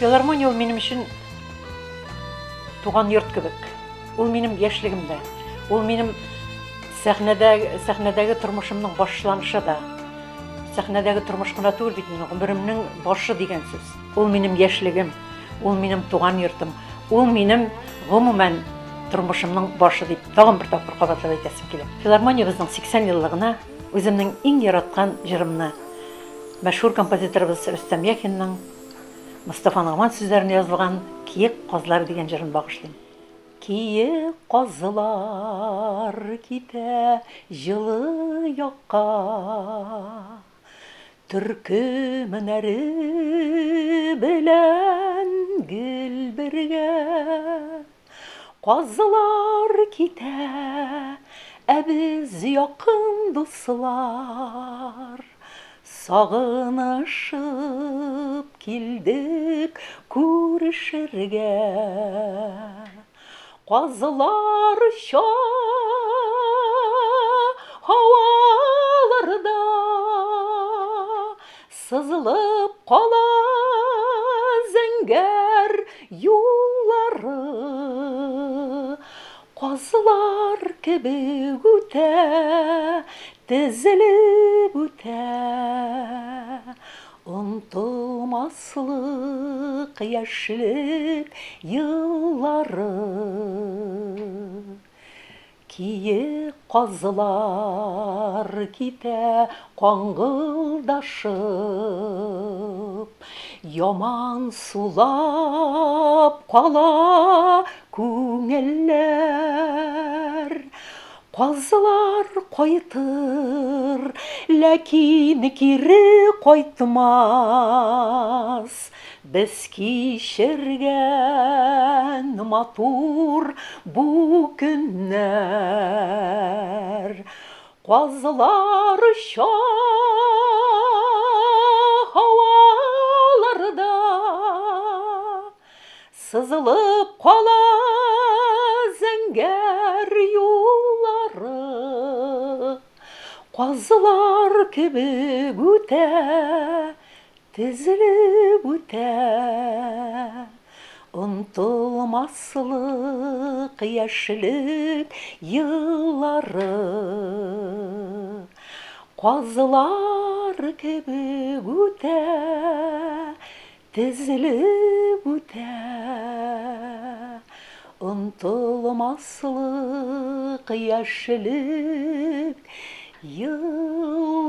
Филармония ул минем өчен туган йорт кебек. Ул минем яшьлегемдә. Ул минем сәхнәдәге тормышымның башланышы да. Сәхнәдәге тормыш кына түгел бит, минем гомеремнең башы дигән сүз. Ул минем яшьлегем, ул минем туган йортым, ул минем гомумән тормышымның башы дип тагын бер тапкыр кабатлап әйтәсем килә. Филармония безнең 80 еллыгына үземнең иң яраткан җырымны мәшһүр композиторыбыз Рөстәм Яхинның Мустафа Нагъман сүзләренә язылган "Киек казлар" дигән җырын багышлыйм. Киек казлар китә җылы якка, Төрке менәре белән гел бергә. Казлар китә, ә без якын дуслар, сагынышып килдек күрешергә. Казлар оча һаваларда, сызылып кала зәңгәр юллары. Казлар кебек үтә, тезелеп үтә, онтылмаслык яшьлек еллары. Киек казлар китә каңгылдашып, яман сулап кала күңелләр. Казлар кайтыр, ләкин кире кайтмас. Без кичергән матур бу көннәр. Казлар оча һаваларда, сызылып кала зәңгәр юллары. Казлар кебек үтә, тезелеп үтә, онтылмаслык яшьлек еллары. Казлар кебек үтә, тезелеп үтә, онтылмаслык яшьлек еллары.